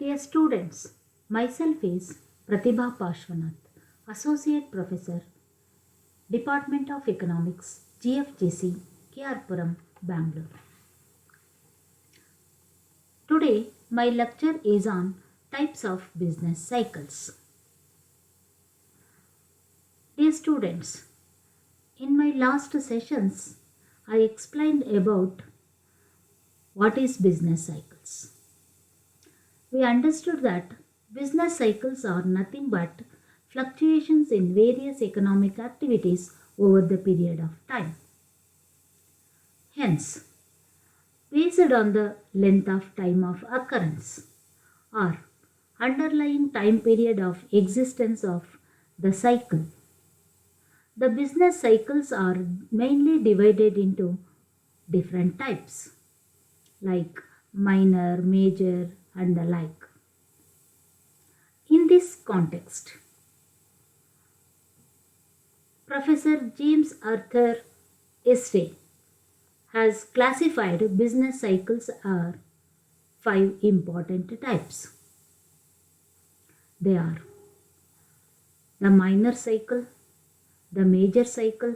Dear students, myself is Pratibha Pashwanath, Associate Professor, Department of Economics, GFGC, KR Bangalore. Today, my lecture is on types of business cycles. Dear students, in my last sessions, I explained about what is business cycles. We understood that business cycles are nothing but fluctuations in various economic activities over the period of time. Hence, based on the length of time of occurrence or underlying time period of existence of the cycle, the business cycles are mainly divided into different types like minor, major, and the like. In this context, Professor James Arthur Estey has classified business cycles as 5 important types. They are the minor cycle, the major cycle,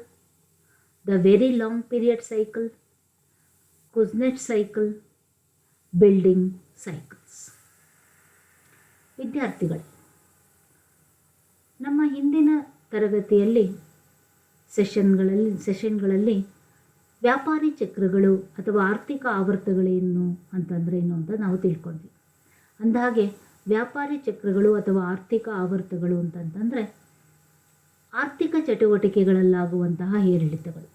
the very long period cycle, Kuznets cycle, building cycles. ವಿದ್ಯಾರ್ಥಿಗಳೇ, ನಮ್ಮ ಹಿಂದಿನ ತರಗತಿಯಲ್ಲಿ ಸೆಷನ್ಗಳಲ್ಲಿ ವ್ಯಾಪಾರಿ ಚಕ್ರಗಳು ಅಥವಾ ಆರ್ಥಿಕ ಆವರ್ತಗಳೇನು ಅಂತಂದ್ರೇನು ಅಂತ ನಾವು ತಿಳ್ಕೊಂಡ್ವಿ. ಅಂದಹಾಗೆ ವ್ಯಾಪಾರಿ ಚಕ್ರಗಳು ಅಥವಾ ಆರ್ಥಿಕ ಆವರ್ತಗಳು ಅಂತಂತಂದರೆ ಆರ್ಥಿಕ ಚಟುವಟಿಕೆಗಳಲ್ಲಾಗುವಂತಹ ಏರಿಳಿತಗಳು.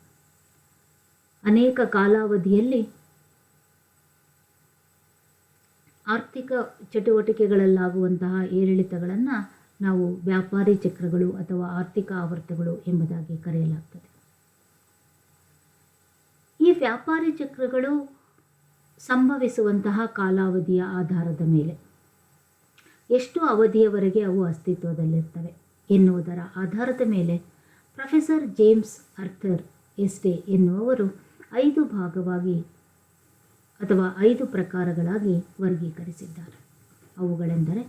ಅನೇಕ ಕಾಲಾವಧಿಯಲ್ಲಿ ಆರ್ಥಿಕ ಚಟುವಟಿಕೆಗಳಲ್ಲಾಗುವಂತಹ ಏರಿಳಿತಗಳನ್ನು ನಾವು ವ್ಯಾಪಾರಿ ಚಕ್ರಗಳು ಅಥವಾ ಆರ್ಥಿಕ ಆವರ್ತಗಳು ಎಂಬುದಾಗಿ ಕರೆಯಲಾಗ್ತದೆ. ಈ ವ್ಯಾಪಾರಿ ಚಕ್ರಗಳು ಸಂಭವಿಸುವಂತಹ ಕಾಲಾವಧಿಯ ಆಧಾರದ ಮೇಲೆ ಎಷ್ಟು ಅವಧಿಯವರೆಗೆ ಅವು ಅಸ್ತಿತ್ವದಲ್ಲಿರ್ತವೆ ಎನ್ನುವುದರ ಆಧಾರದ ಮೇಲೆ ಪ್ರೊಫೆಸರ್ ಜೇಮ್ಸ್ ಅರ್ಥರ್ ಎಸ್ಟೇ ಎನ್ನುವವರು 5 ಭಾಗವಾಗಿ ಅಥವಾ 5 ಪ್ರಕಾರಗಳಾಗಿ ವರ್ಗೀಕರಿಸಿದ್ದಾರೆ. ಅವುಗಳೆಂದರೆ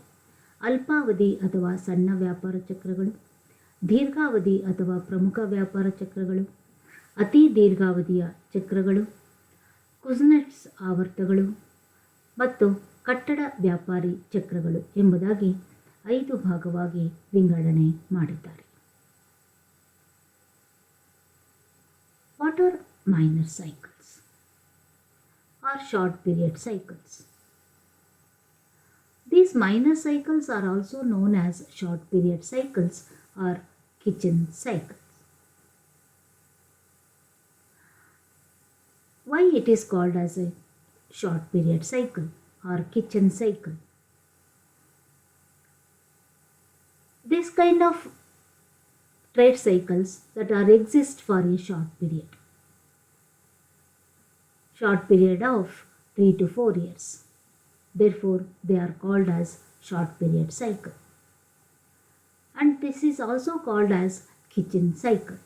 ಅಲ್ಪಾವಧಿ ಅಥವಾ ಸಣ್ಣ ವ್ಯಾಪಾರ ಚಕ್ರಗಳು, ದೀರ್ಘಾವಧಿ ಅಥವಾ ಪ್ರಮುಖ ವ್ಯಾಪಾರ ಚಕ್ರಗಳು, ಅತಿ ದೀರ್ಘಾವಧಿಯ ಚಕ್ರಗಳು, ಕುಜ್ನೆಟ್ಸ್ ಆವರ್ತಗಳು ಮತ್ತು ಕಟ್ಟಡ ವ್ಯಾಪಾರಿ ಚಕ್ರಗಳು ಎಂಬುದಾಗಿ 5 ಭಾಗವಾಗಿ ವಿಂಗಡಣೆ ಮಾಡಿದ್ದಾರೆ. What are minor cycles or short period cycles? These minor cycles are also known as short period cycles or kitchen cycles. Why it is called as a short period cycle or kitchen cycle? This kind of trade cycles that are exist for a short period of 3 to 4 years. Therefore, they are called as short period cycle. And this is also called as kitchen cycle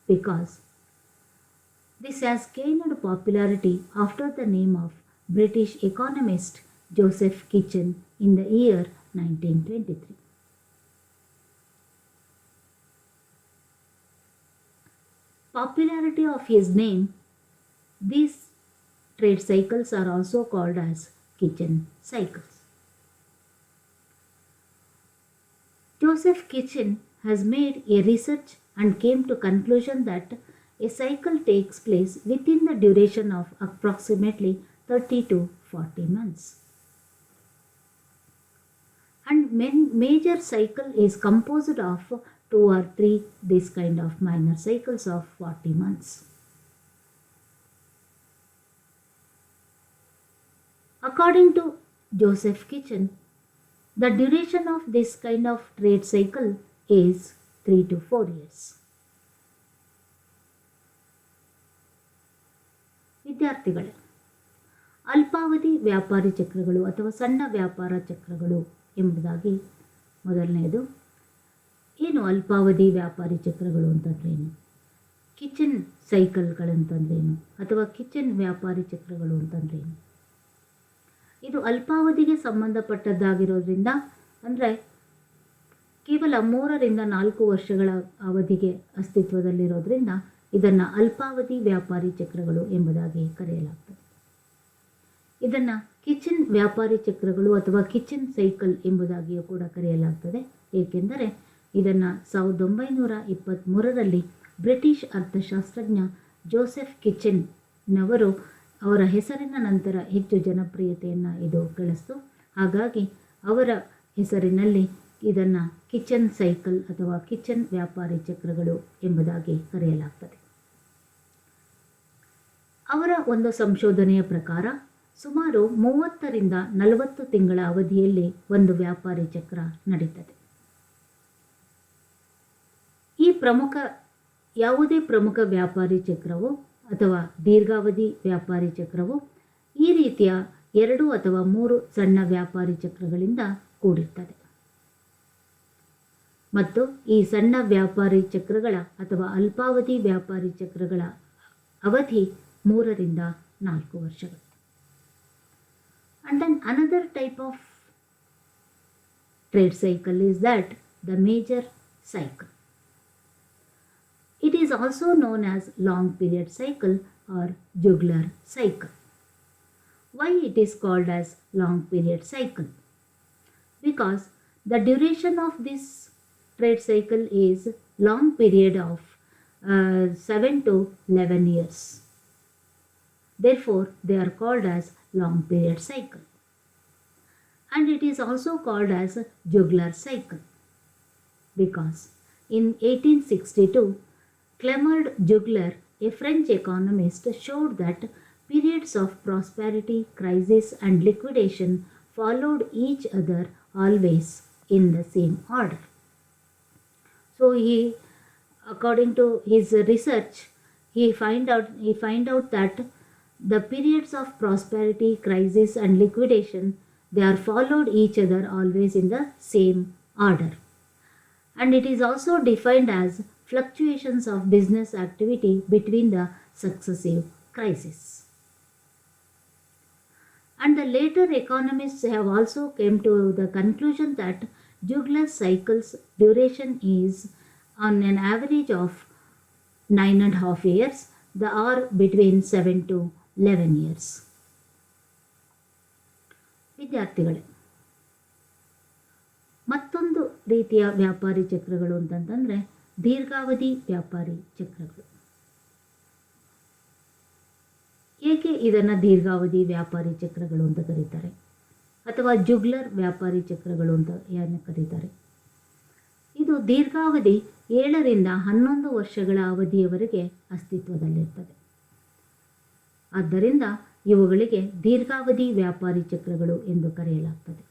because this has gained popularity after the name of British economist Joseph Kitchen in the year 1923. Popularity of his name, these trade cycles are also called as kitchen cycles. Joseph Kitchen has made a research and came to conclusion that a cycle takes place within the duration of approximately 30 to 40 months. And major cycle is composed of 2 or 3 this kind of minor cycles of 40 months. According to Joseph Kitchen, the duration of this kind of trade cycle is 3 to 4 years. ವಿದ್ಯಾರ್ಥಿಗಳೇ, ಅಲ್ಪಾವಧಿ ವ್ಯಾಪಾರಿ ಚಕ್ರಗಳು ಅಥವಾ ಸಣ್ಣ ವ್ಯಾಪಾರ ಚಕ್ರಗಳು ಎಂಬುದಾಗಿ ಮೊದಲನೆಯದು. ಏನು ಅಲ್ಪಾವಧಿ ವ್ಯಾಪಾರಿ ಚಕ್ರಗಳು ಅಂತಂದ್ರೇನು? ಕಿಚನ್ ಸೈಕಲ್ಗಳಂತಂದ್ರೇನು ಅಥವಾ ಕಿಚನ್ ವ್ಯಾಪಾರಿ ಚಕ್ರಗಳು ಅಂತಂದ್ರೇನು? ಇದು ಅಲ್ಪಾವಧಿಗೆ ಸಂಬಂಧಪಟ್ಟದ್ದಾಗಿರೋದ್ರಿಂದ ಅಂದರೆ ಕೇವಲ 3ರಿಂದ 4 ವರ್ಷಗಳ ಅವಧಿಗೆ ಅಸ್ತಿತ್ವದಲ್ಲಿರೋದ್ರಿಂದ ಇದನ್ನು ಅಲ್ಪಾವಧಿ ವ್ಯಾಪಾರಿ ಚಕ್ರಗಳು ಎಂಬುದಾಗಿ ಕರೆಯಲಾಗ್ತದೆ. ಇದನ್ನು ಕಿಚನ್ ವ್ಯಾಪಾರಿ ಚಕ್ರಗಳು ಅಥವಾ ಕಿಚನ್ ಸೈಕಲ್ ಎಂಬುದಾಗಿಯೂ ಕೂಡ ಕರೆಯಲಾಗ್ತದೆ. ಏಕೆಂದರೆ ಇದನ್ನು 1923ರಲ್ಲಿ ಬ್ರಿಟಿಷ್ ಅರ್ಥಶಾಸ್ತ್ರಜ್ಞ ಜೋಸೆಫ್ ಕಿಚನ್‌ನವರು ಅವರ ಹೆಸರಿನ ನಂತರ ಹೆಚ್ಚು ಜನಪ್ರಿಯತೆಯನ್ನು ಇದು ಗಳಿಸ್ತು. ಹಾಗಾಗಿ ಅವರ ಹೆಸರಿನಲ್ಲಿ ಇದನ್ನು ಕಿಚನ್ ಸೈಕಲ್ ಅಥವಾ ಕಿಚನ್ ವ್ಯಾಪಾರಿ ಚಕ್ರಗಳು ಎಂಬುದಾಗಿ ಕರೆಯಲಾಗ್ತದೆ. ಅವರ ಒಂದು ಸಂಶೋಧನೆಯ ಪ್ರಕಾರ ಸುಮಾರು 30ರಿಂದ 40 ತಿಂಗಳ ಅವಧಿಯಲ್ಲಿ ಒಂದು ವ್ಯಾಪಾರಿ ಚಕ್ರ ನಡೀತದೆ. ಯಾವುದೇ ಪ್ರಮುಖ ವ್ಯಾಪಾರಿ ಚಕ್ರವು ಅಥವಾ ದೀರ್ಘಾವಧಿ ವ್ಯಾಪಾರಿ ಚಕ್ರವು ಈ ರೀತಿಯ 2 ಅಥವಾ 3 ಸಣ್ಣ ವ್ಯಾಪಾರಿ ಚಕ್ರಗಳಿಂದ ಕೂಡಿರ್ತದೆ. ಮತ್ತು ಈ ಸಣ್ಣ ವ್ಯಾಪಾರಿ ಚಕ್ರಗಳ ಅಥವಾ ಅಲ್ಪಾವಧಿ ವ್ಯಾಪಾರಿ ಚಕ್ರಗಳ ಅವಧಿ 3ರಿಂದ 4 ವರ್ಷಗಳು. And then another type of trade cycle is that the major cycle. It is also known as long period cycle or jugular cycle. Why it is called as long period cycle? Because the duration of this trade cycle is long period of 7 to 11 years. Therefore, they are called as long period cycle. And it is also called as jugular cycle because in 1862, Clement Juglar, a French economist, showed that periods of prosperity, crisis and liquidation followed each other always in the same order. So according to his research, he find out that the periods of prosperity, crisis and liquidation, they are followed each other always in the same order. And it is also defined as fluctuations of business activity between the successive crises. And the later economists have also came to the conclusion that jugular cycles duration is on an average of 9.5 years, or between 7 to 11 years. ವಿದ್ಯಾರ್ಥಿಗಳೇ, ಮತ್ತೊಂದು ರೀತಿಯ ವ್ಯಾಪಾರಿ ಚಕ್ರಗಳು ಅಂತಂತಂದರೆ ದೀರ್ಘಾವಧಿ ವ್ಯಾಪಾರಿ ಚಕ್ರಗಳು. ಏಕೆ ಇದನ್ನು ದೀರ್ಘಾವಧಿ ವ್ಯಾಪಾರಿ ಚಕ್ರಗಳು ಅಂತ ಕರೀತಾರೆ ಅಥವಾ ಜುಗ್ಲರ್ ವ್ಯಾಪಾರಿ ಚಕ್ರಗಳು ಅಂತ ಯಾರನ್ನ ಕರೀತಾರೆ? ಇದು ದೀರ್ಘಾವಧಿ 7ರಿಂದ 11 ವರ್ಷಗಳ ಅವಧಿಯವರೆಗೆ ಅಸ್ತಿತ್ವದಲ್ಲಿರ್ತದೆ. ಆದ್ದರಿಂದ ಇವುಗಳಿಗೆ ದೀರ್ಘಾವಧಿ ವ್ಯಾಪಾರಿ ಚಕ್ರಗಳು ಎಂದು ಕರೆಯಲಾಗ್ತದೆ.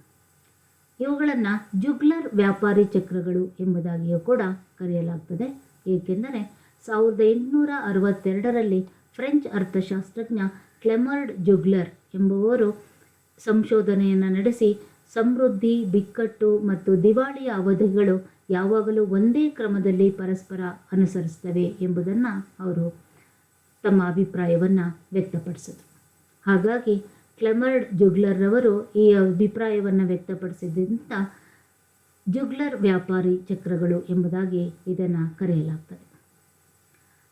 ಇವುಗಳನ್ನು ಜುಗ್ಲರ್ ವ್ಯಾಪಾರಿ ಚಕ್ರಗಳು ಎಂಬುದಾಗಿಯೂ ಕೂಡ ಕರೆಯಲಾಗ್ತದೆ. ಏಕೆಂದರೆ 1862ರಲ್ಲಿ ಫ್ರೆಂಚ್ ಅರ್ಥಶಾಸ್ತ್ರಜ್ಞ ಕ್ಲೆಮರ್ಡ್ ಜುಗ್ಲರ್ ಎಂಬುವರು ಸಂಶೋಧನೆಯನ್ನು ನಡೆಸಿ ಸಮೃದ್ಧಿ, ಬಿಕ್ಕಟ್ಟು ಮತ್ತು ದಿವಾಳಿಯ ಅವಧಿಗಳು ಯಾವಾಗಲೂ ಒಂದೇ ಕ್ರಮದಲ್ಲಿ ಪರಸ್ಪರ ಅನುಸರಿಸ್ತವೆ ಎಂಬುದನ್ನು ಅವರು ತಮ್ಮ ಅಭಿಪ್ರಾಯವನ್ನು ವ್ಯಕ್ತಪಡಿಸಿದರು. ಹಾಗಾಗಿ ಕ್ಲೆಮರ್ಡ್ ಜುಗ್ಲರ್ರವರು ಈ ಅಭಿಪ್ರಾಯವನ್ನು ವ್ಯಕ್ತಪಡಿಸಿದ್ದರಿಂದ ಜುಗ್ಲರ್ ವ್ಯಾಪಾರಿ ಚಕ್ರಗಳು ಎಂಬುದಾಗಿ ಇದನ್ನು ಕರೆಯಲಾಗ್ತದೆ.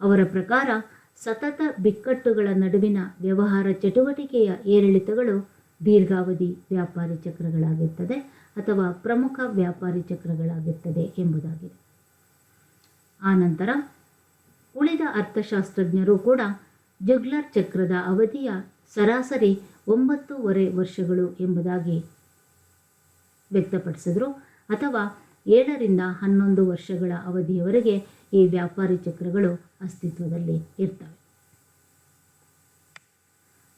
ಅವರ ಪ್ರಕಾರ ಸತತ ಬಿಕ್ಕಟ್ಟುಗಳ ನಡುವಿನ ವ್ಯವಹಾರ ಚಟುವಟಿಕೆಯ ಏರಿಳಿತಗಳು ದೀರ್ಘಾವಧಿ ವ್ಯಾಪಾರಿ ಚಕ್ರಗಳಾಗಿರ್ತದೆ ಅಥವಾ ಪ್ರಮುಖ ವ್ಯಾಪಾರಿ ಚಕ್ರಗಳಾಗಿರ್ತದೆ ಎಂಬುದಾಗಿದೆ. ಆನಂತರ ಉಳಿದ ಅರ್ಥಶಾಸ್ತ್ರಜ್ಞರು ಕೂಡ ಜುಗ್ಲರ್ ಚಕ್ರದ ಅವಧಿಯ ಸರಾಸರಿ 9.5 ವರ್ಷಗಳು ಎಂಬುದಾಗಿ ವ್ಯಕ್ತಪಡಿಸಿದರು ಅಥವಾ 7ರಿಂದ 11 ವರ್ಷಗಳ ಅವಧಿಯವರೆಗೆ ಈ ವ್ಯಾಪಾರಿ ಚಕ್ರಗಳು ಅಸ್ತಿತ್ವದಲ್ಲಿ ಇರ್ತವೆ.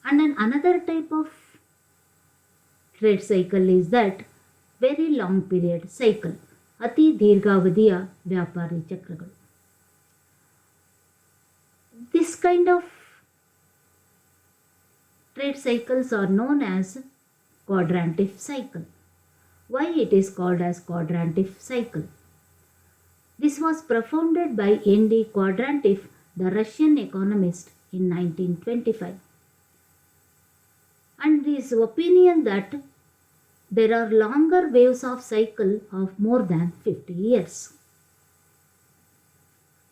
And then another type of trade cycle is that very long period cycle, ಅತಿ ದೀರ್ಘಾವಧಿಯ ವ್ಯಾಪಾರಿ ಚಕ್ರಗಳು. This kind of trade cycles are known as quadrantive cycle. Why it is called as quadrantive cycle? This was propounded by N.D. Quadrantiv, the Russian economist, in 1925. And this opinion that there are longer waves of cycle of more than 50 years.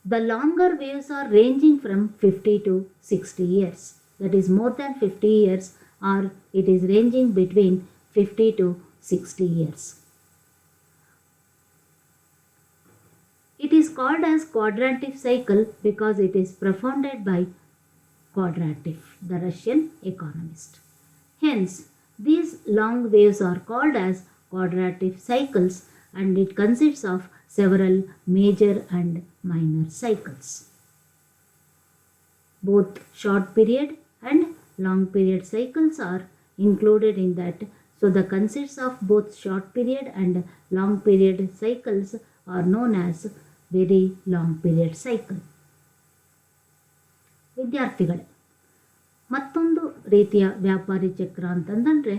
The longer waves are ranging from 50 to 60 years. That is more than 50 years, or it is ranging between 50 to 60 years. It is called as Kvadrativ cycle because it is propounded by Kvadrativ, the Russian economist. Hence, these long waves are called as Kvadrativ cycles, and it consists of several major and minor cycles. Both short period and long period cycles are included in that. So the consists of both short period and long period cycles are known as very long period cycle. ವಿದ್ಯಾರ್ಥಿಗಳೇ, ಮತ್ತೊಂದು ರೀತಿಯ ವ್ಯಾಪಾರಿ ಚಕ್ರ ಅಂತಂದರೆ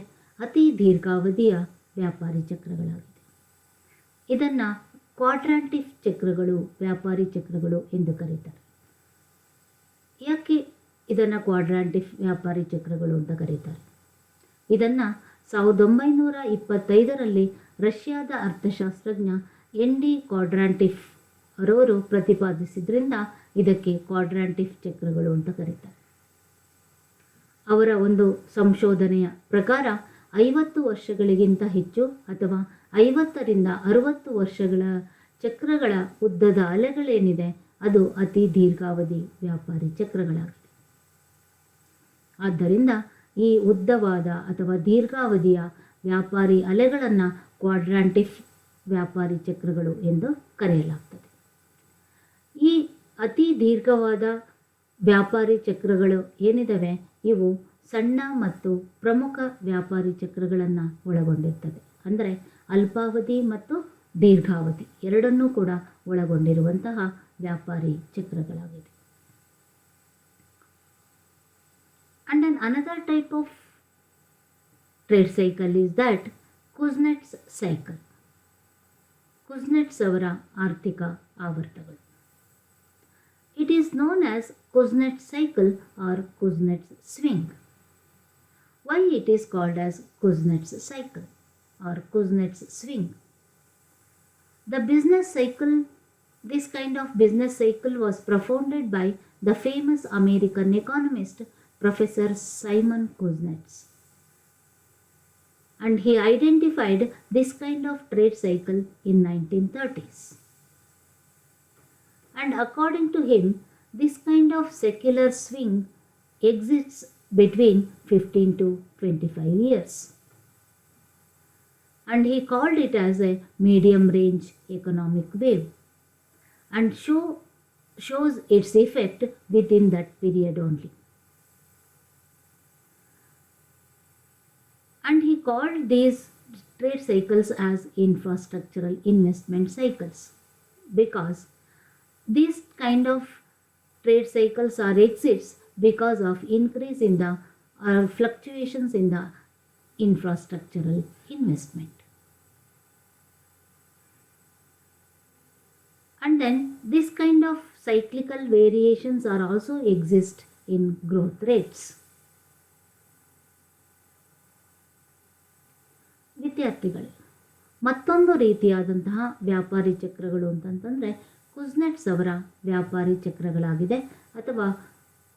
ಅತಿ ದೀರ್ಘಾವಧಿಯ ವ್ಯಾಪಾರಿ ಚಕ್ರಗಳಾಗಿದೆ. ಇದನ್ನು ಕ್ವಾಡ್ರಾಟಿವ್ ಚಕ್ರಗಳು, ವ್ಯಾಪಾರಿ ಚಕ್ರಗಳು ಎಂದು ಕರೀತಾರೆ. ಯಾಕೆ ಇದನ್ನು ಕ್ವಾಡ್ರಾಟಿವ್ ವ್ಯಾಪಾರಿ ಚಕ್ರಗಳು ಅಂತ ಕರೀತಾರೆ? ಇದನ್ನು 1925ರಲ್ಲಿ ರಷ್ಯಾದ ಅರ್ಥಶಾಸ್ತ್ರಜ್ಞ ಎನ್.ಡಿ. ಕ್ವಾಡ್ರಾಟಿವ್ ಅವರವರು ಪ್ರತಿಪಾದಿಸಿದ್ರಿಂದ ಇದಕ್ಕೆ ಕ್ವಾಡ್ರಾಟಿವ್ ಚಕ್ರಗಳು ಅಂತ ಕರೀತಾರೆ. ಅವರ ಒಂದು ಸಂಶೋಧನೆಯ ಪ್ರಕಾರ 50 ವರ್ಷಗಳಿಗಿಂತ ಹೆಚ್ಚು ಅಥವಾ 50ರಿಂದ 60 ವರ್ಷಗಳ ಚಕ್ರಗಳ ಉದ್ದದ ಅಲೆಗಳೇನಿದೆ ಅದು ಅತಿ ದೀರ್ಘಾವಧಿ ವ್ಯಾಪಾರಿ ಚಕ್ರಗಳಾಗಿದೆ. ಆದ್ದರಿಂದ ಈ ಉದ್ದವಾದ ಅಥವಾ ದೀರ್ಘಾವಧಿಯ ವ್ಯಾಪಾರಿ ಅಲೆಗಳನ್ನು ಕ್ವಾಡ್ರಾಟಿವ್ ವ್ಯಾಪಾರಿ ಚಕ್ರಗಳು ಎಂದು ಕರೆಯಲಾಗ್ತದೆ. ಈ ಅತಿ ದೀರ್ಘವಾದ ವ್ಯಾಪಾರಿ ಚಕ್ರಗಳು ಏನಿದ್ದಾವೆ ಇವು ಸಣ್ಣ ಮತ್ತು ಪ್ರಮುಖ ವ್ಯಾಪಾರಿ ಚಕ್ರಗಳನ್ನು ಒಳಗೊಂಡಿರ್ತದೆ. ಅಂದರೆ ಅಲ್ಪಾವಧಿ ಮತ್ತು ದೀರ್ಘಾವಧಿ ಎರಡನ್ನೂ ಕೂಡ ಒಳಗೊಂಡಿರುವಂತಹ ವ್ಯಾಪಾರಿ ಚಕ್ರಗಳಾಗಿದೆ. And then another type of trade cycle is that Kuznets cycle. Kuznets ಅವರ ಆರ್ಥಿಕ ಆವರ್ತಗಳು. It is known as Kuznets cycle or Kuznets swing. Why it is called as Kuznets cycle or Kuznets swing? The business cycle, this kind of business cycle was propounded by the famous American economist Professor Simon Kuznets. And he identified this kind of trade cycle in 1930s. And according to him, this kind of secular swing exists between 15 to 25 years. And he called it as a medium range economic wave and shows its effect within that period only. And he called these trade cycles as infrastructural investment cycles because these kind of trade cycles are exists because of increase in the fluctuations in the infrastructural investment. And then this kind of cyclical variations are also exist in growth rates. ವಿದ್ಯಾರ್ಥಿಗಳೇ, ಮತ್ತೊಂದು ರೀತಿಯಾದಂತಹ ವ್ಯಾಪಾರಿ ಚಕ್ರಗಳು ಅಂತಂತಂದರೆ ಕುಜ್ನೆಟ್ಸ್ ಅವರ ವ್ಯಾಪಾರಿ ಚಕ್ರಗಳಾಗಿದೆ ಅಥವಾ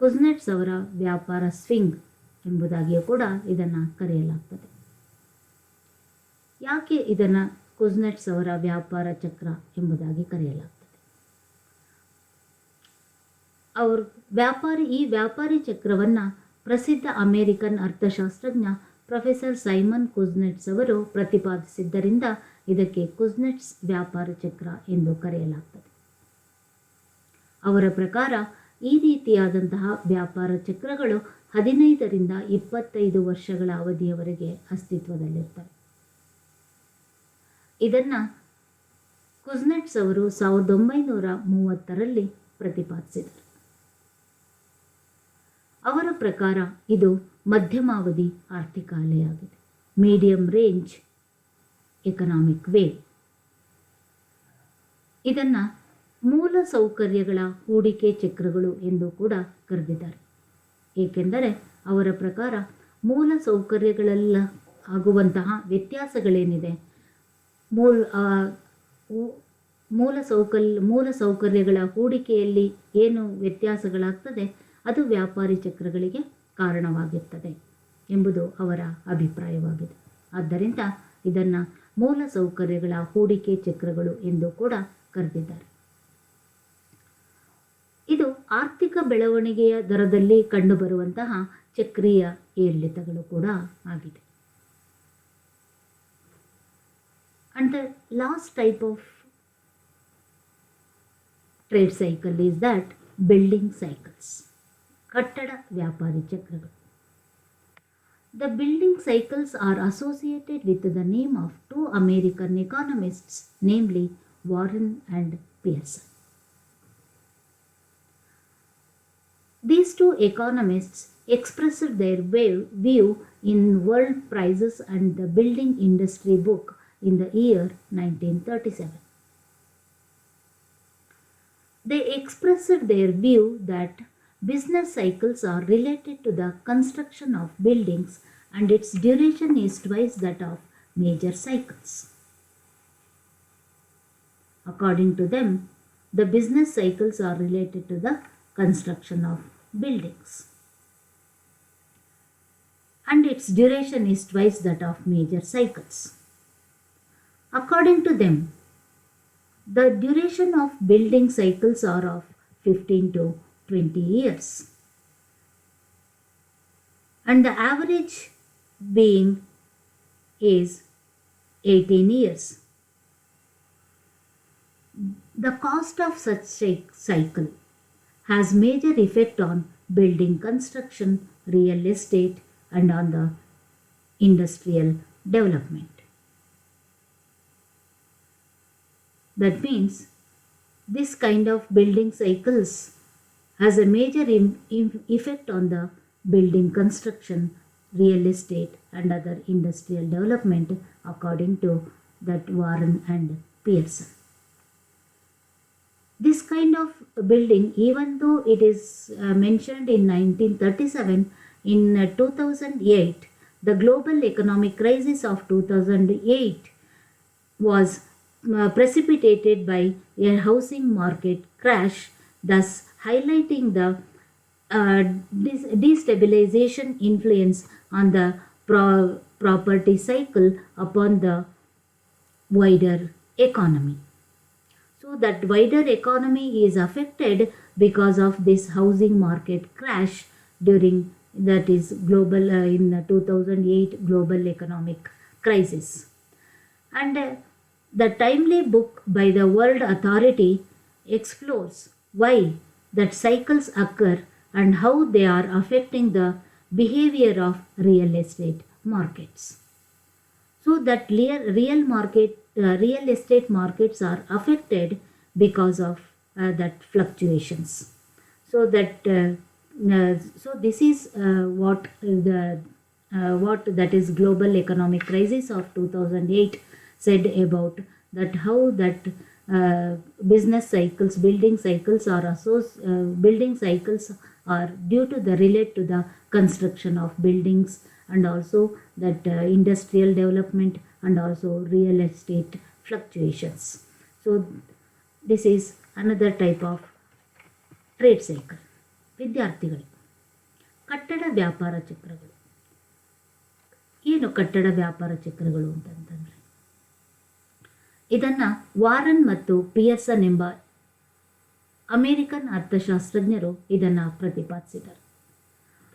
ಕುಜ್ನೆಟ್ಸ್ ಅವರ ವ್ಯಾಪಾರ ಸ್ವಿಂಗ್ ಎಂಬುದಾಗಿಯೂ ಕೂಡ ಇದನ್ನು ಕರೆಯಲಾಗ್ತದೆ. ಯಾಕೆ ಇದನ್ನು ಕುಜ್ನೆಟ್ಸ್ ಅವರ ವ್ಯಾಪಾರ ಚಕ್ರ ಎಂಬುದಾಗಿ ಕರೆಯಲಾಗ್ತದೆ? ಈ ವ್ಯಾಪಾರಿ ಚಕ್ರವನ್ನು ಪ್ರಸಿದ್ಧ ಅಮೇರಿಕನ್ ಅರ್ಥಶಾಸ್ತ್ರಜ್ಞ ಪ್ರೊಫೆಸರ್ ಸೈಮನ್ ಕುಜ್ನೆಟ್ಸ್ ಅವರು ಪ್ರತಿಪಾದಿಸಿದ್ದರಿಂದ ಇದಕ್ಕೆ ಕುಜ್ನೆಟ್ಸ್ ವ್ಯಾಪಾರ ಚಕ್ರ ಎಂದು ಕರೆಯಲಾಗ್ತದೆ. ಅವರ ಪ್ರಕಾರ ಈ ರೀತಿಯಾದಂತಹ ವ್ಯಾಪಾರ ಚಕ್ರಗಳು 15ರಿಂದ 25 ವರ್ಷಗಳ ಅವಧಿಯವರೆಗೆ ಅಸ್ತಿತ್ವದಲ್ಲಿರ್ತವೆ. ಇದನ್ನು ಕುಜ್ನೆಟ್ಸ್ ಅವರು 1930ರಲ್ಲಿ ಪ್ರತಿಪಾದಿಸಿದರು. ಅವರ ಪ್ರಕಾರ ಇದು ಮಧ್ಯಮಾವಧಿ ಆರ್ಥಿಕ ಅಲೆಯಾಗಿದೆ, ಮೀಡಿಯಂ ರೇಂಜ್ ಎಕನಾಮಿಕ್ ವೇವ್. ಇದನ್ನು ಮೂಲ ಸೌಕರ್ಯಗಳ ಹೂಡಿಕೆ ಚಕ್ರಗಳು ಎಂದು ಕೂಡ ಕರೆದಿದ್ದಾರೆ. ಏಕೆಂದರೆ ಅವರ ಪ್ರಕಾರ ಮೂಲ ಸೌಕರ್ಯಗಳೆಲ್ಲ ಆಗುವಂತಹ ವ್ಯತ್ಯಾಸಗಳೇನಿದೆ, ಮೂಲ ಸೌಕರ್ಯಗಳ ಹೂಡಿಕೆಯಲ್ಲಿ ಏನು ವ್ಯತ್ಯಾಸಗಳಾಗ್ತದೆ ಅದು ವ್ಯಾಪಾರಿ ಚಕ್ರಗಳಿಗೆ ಕಾರಣವಾಗಿರ್ತದೆ ಎಂಬುದು ಅವರ ಅಭಿಪ್ರಾಯವಾಗಿದೆ. ಆದ್ದರಿಂದ ಇದನ್ನು ಮೂಲ ಸೌಕರ್ಯಗಳ ಹೂಡಿಕೆ ಚಕ್ರಗಳು ಎಂದು ಕೂಡ ಕರೆದಿದ್ದಾರೆ. ಇದು ಆರ್ಥಿಕ ಬೆಳವಣಿಗೆಯ ದರದಲ್ಲಿ ಕಂಡುಬರುವಂತಹ ಚಕ್ರೀಯ ಏರಿಳಿತಗಳು ಕೂಡ ಆಗಿದೆ. And the last type of trade cycle is that building cycles. ಕಟ್ಟಡ ವ್ಯಾಪಾರಿ ಚಕ್ರಗಳು. The building cycles are associated with the name of two American economists, namely Warren and Pearson. These two economists expressed their view in World Prices and the Building Industry book in the year 1937. They expressed their view that business cycles are related to the construction of buildings and its duration is twice that of major cycles. According to them, the business cycles are related to the construction of buildings and its duration is twice that of major cycles. According to them, the duration of building cycles are of 15 to 20 years and the average being is 18 years. The cost of such cycle has major effect on building construction, real estate and on the industrial development. That means this kind of building cycles has a major effect on the building construction, real estate and other industrial development according to that Warren and Pearson. This kind of building, even though it is mentioned in 1937, in 2008, the global economic crisis of 2008 was precipitated by a housing market crash, thus highlighting the destabilization influence on the property cycle upon the wider economy. So that wider economy is affected because of this housing market crash during that is global in 2008 global economic crisis. And the timely book by the World Authority explores why that cycles occur and how they are affecting the behavior of real estate markets. So that real estate markets are affected because of that fluctuations. So that so this is what that is global economic crisis of 2008 said about that, how that business cycles, building cycles are due to the relate to the construction of buildings and also that industrial development and also real estate fluctuations. So this is another type of trade cycle. ವಿದ್ಯಾರ್ಥಿಗಳು, ಕಟ್ಟಡ ವ್ಯಾಪಾರ ಚಕ್ರಗಳು ಏನು? ಕಟ್ಟಡ ವ್ಯಾಪಾರ ಚಕ್ರಗಳು ಅಂತಂತಂದರೆ ಇದನ್ನು ವಾರನ್ ಮತ್ತು ಪಿಯರ್ಸನ್ ಎಂಬ ಅಮೇರಿಕನ್ ಅರ್ಥಶಾಸ್ತ್ರಜ್ಞರು ಇದನ್ನು ಪ್ರತಿಪಾದಿಸಿದರು.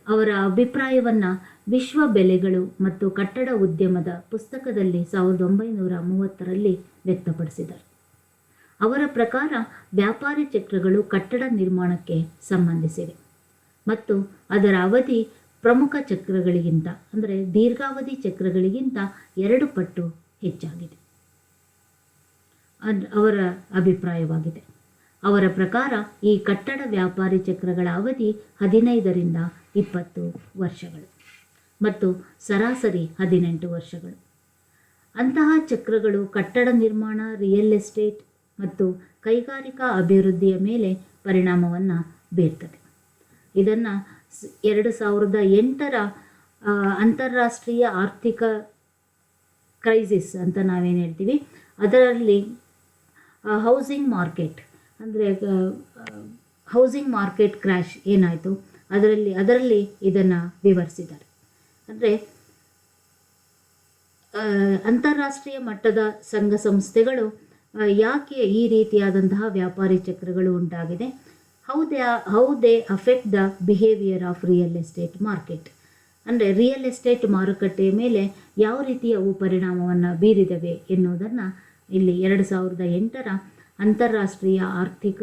ಅವರ ಅಭಿಪ್ರಾಯವನ್ನು ವಿಶ್ವ ಬೆಲೆಗಳು ಮತ್ತು ಕಟ್ಟಡ ಉದ್ಯಮದ ಪುಸ್ತಕದಲ್ಲಿ 1930ರಲ್ಲಿ ವ್ಯಕ್ತಪಡಿಸಿದರು. ಅವರ ಪ್ರಕಾರ ವ್ಯಾಪಾರಿ ಚಕ್ರಗಳು ಕಟ್ಟಡ ನಿರ್ಮಾಣಕ್ಕೆ ಸಂಬಂಧಿಸಿವೆ ಮತ್ತು ಅದರ ಅವಧಿ ಪ್ರಮುಖ ಚಕ್ರಗಳಿಗಿಂತ ಅಂದರೆ ದೀರ್ಘಾವಧಿ ಚಕ್ರಗಳಿಗಿಂತ 2 ಪಟ್ಟು ಹೆಚ್ಚಾಗಿದೆ ಅವರ ಅಭಿಪ್ರಾಯವಾಗಿದೆ. ಅವರ ಪ್ರಕಾರ ಈ ಕಟ್ಟಡ ವ್ಯಾಪಾರಿ ಚಕ್ರಗಳ ಅವಧಿ 15ರಿಂದ 20 ವರ್ಷಗಳು ಮತ್ತು ಸರಾಸರಿ 18 ವರ್ಷಗಳು. ಅಂತಹ ಚಕ್ರಗಳು ಕಟ್ಟಡ ನಿರ್ಮಾಣ, ರಿಯಲ್ ಎಸ್ಟೇಟ್ ಮತ್ತು ಕೈಗಾರಿಕಾ ಅಭಿವೃದ್ಧಿಯ ಮೇಲೆ ಪರಿಣಾಮವನ್ನು ಬೀರ್ತದೆ. ಇದನ್ನು 2008ರ ಅಂತಾರಾಷ್ಟ್ರೀಯ ಆರ್ಥಿಕ ಕ್ರೈಸಿಸ್ ಅಂತ ನಾವೇನು ಹೇಳ್ತೀವಿ, ಅದರಲ್ಲಿ ಹೌಸಿಂಗ್ ಮಾರ್ಕೆಟ್ ಅಂದರೆ ಹೌಸಿಂಗ್ ಮಾರ್ಕೆಟ್ ಕ್ರ್ಯಾಶ್ ಏನಾಯಿತು ಅದರಲ್ಲಿ ಇದನ್ನು ವಿವರಿಸಿದ್ದಾರೆ. ಅಂದರೆ ಅಂತಾರಾಷ್ಟ್ರೀಯ ಮಟ್ಟದ ಸಂಘ ಸಂಸ್ಥೆಗಳು ಯಾಕೆ ಈ ರೀತಿಯಾದಂತಹ ವ್ಯಾಪಾರಿ ಚಕ್ರಗಳು ಉಂಟಾಗಿದೆ, how they affect the behaviour of real estate market, ಅಂದರೆ ರಿಯಲ್ ಎಸ್ಟೇಟ್ ಮಾರುಕಟ್ಟೆಯ ಮೇಲೆ ಯಾವ ರೀತಿಯ ಅವು ಪರಿಣಾಮವನ್ನು ಬೀರಿದವೆ ಎನ್ನುವುದನ್ನು ಇಲ್ಲಿ 2008ರ ಅಂತಾರಾಷ್ಟ್ರೀಯ ಆರ್ಥಿಕ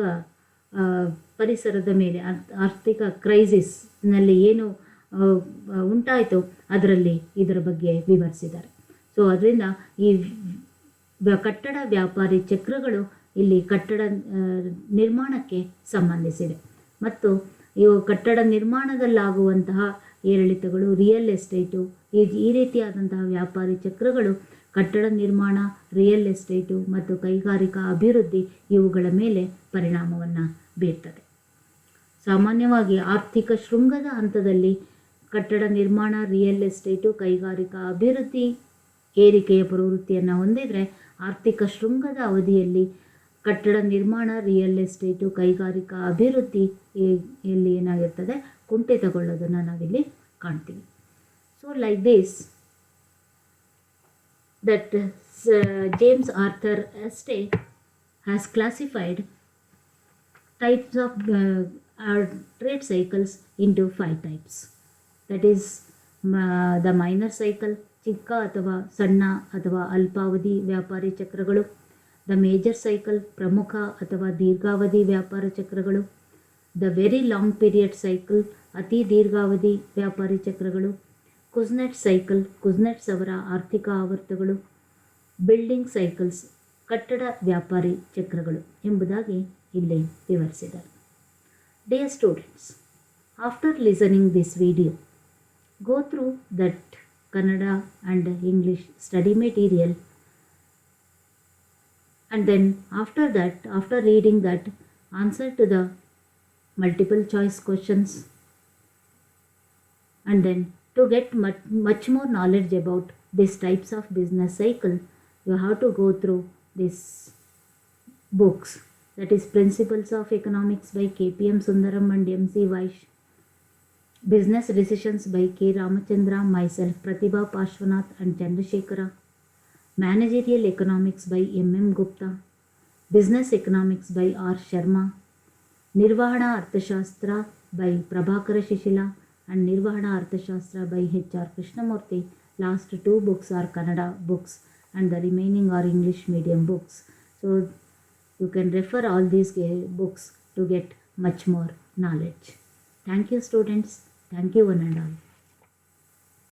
ಪರಿಸರದ ಮೇಲೆ ಆರ್ಥಿಕ ಕ್ರೈಸಿಸ್ನಲ್ಲಿ ಏನು ಉಂಟಾಯಿತು ಅದರಲ್ಲಿ ಇದರ ಬಗ್ಗೆ ವಿವರಿಸಿದ್ದಾರೆ. ಸೊ ಅದರಿಂದ ಈ ಕಟ್ಟಡ ವ್ಯಾಪಾರಿ ಚಕ್ರಗಳು ಇಲ್ಲಿ ಕಟ್ಟಡ ನಿರ್ಮಾಣಕ್ಕೆ ಸಂಬಂಧಿಸಿದೆ ಮತ್ತು ಇವು ಕಟ್ಟಡ ನಿರ್ಮಾಣದಲ್ಲಾಗುವಂತಹ ಏರಿಳಿತಗಳು, ರಿಯಲ್ ಎಸ್ಟೇಟು, ಈ ರೀತಿಯಾದಂತಹ ವ್ಯಾಪಾರಿ ಚಕ್ರಗಳು ಕಟ್ಟಡ ನಿರ್ಮಾಣ, ರಿಯಲ್ ಎಸ್ಟೇಟು ಮತ್ತು ಕೈಗಾರಿಕಾ ಅಭಿವೃದ್ಧಿ ಇವುಗಳ ಮೇಲೆ ಪರಿಣಾಮವನ್ನು ಬೀರ್ತದೆ. ಸಾಮಾನ್ಯವಾಗಿ ಆರ್ಥಿಕ ಶೃಂಗದ ಹಂತದಲ್ಲಿ ಕಟ್ಟಡ ನಿರ್ಮಾಣ, ರಿಯಲ್ ಎಸ್ಟೇಟು, ಕೈಗಾರಿಕಾ ಅಭಿವೃದ್ಧಿ ಏರಿಕೆಯ ಪ್ರವೃತ್ತಿಯನ್ನು ಹೊಂದಿದರೆ, ಆರ್ಥಿಕ ಶೃಂಗದ ಅವಧಿಯಲ್ಲಿ ಕಟ್ಟಡ ನಿರ್ಮಾಣ, ರಿಯಲ್ ಎಸ್ಟೇಟು, ಕೈಗಾರಿಕಾ ಅಭಿವೃದ್ಧಿ ಇಲ್ಲಿ ಏನಾಗಿರ್ತದೆ ಕುಂಠಿತಗೊಳ್ಳೋದನ್ನು ನಾವಿಲ್ಲಿ ಕಾಣ್ತೀವಿ. So like this that James Arthur Astor has classified types of trade cycles into 5 types. That is the minor cycle, ಚಿಕ್ಕ ಅಥವಾ ಸಣ್ಣ ಅಥವಾ ಅಲ್ಪಾವಧಿ ವ್ಯಾಪಾರಿ ಚಕ್ರಗಳು, ದ ಮೇಜರ್ ಸೈಕಲ್, ಪ್ರಮುಖ ಅಥವಾ ದೀರ್ಘಾವಧಿ ವ್ಯಾಪಾರ ಚಕ್ರಗಳು, the very long period cycle, ಅತಿ ದೀರ್ಘಾವಧಿ ವ್ಯಾಪಾರಿ ಚಕ್ರಗಳು, ಕುಜ್ನೆಟ್ ಸೈಕಲ್, ಕುಜ್ನೆಟ್ಸ್ ಅವರ ಆರ್ಥಿಕ ಆವರ್ತಗಳು, ಬಿಲ್ಡಿಂಗ್ ಸೈಕಲ್ಸ್, ಕಟ್ಟಡ ವ್ಯಾಪಾರಿ ಚಕ್ರಗಳು ಎಂಬುದಾಗಿ ಇಲ್ಲಿ ವಿವರಿಸಿದ್ದಾರೆ. Dear students, after listening this video, go through that Kannada and English study material, and then after that, after reading that, answer to the multiple choice questions, and then to get much more knowledge about these types of business cycle, you have to go through these books, that is Principles of Economics by KPM Sundaram and MC Vaish, Business Decisions by K. Ramachandra, myself Pratibha Pashwanath and Chandrasekhara, Managerial Economics by M.M. Gupta, Business Economics by R. Sharma, Nirvahana Arthashastra by Prabhakara Shishila, and Nirvahana Arthashastra by H.R. Krishnamurthy. Last 2 books are Kannada books and the remaining are English medium books. So you can refer all these books to get much more knowledge. Thank you students. Thank you one and all.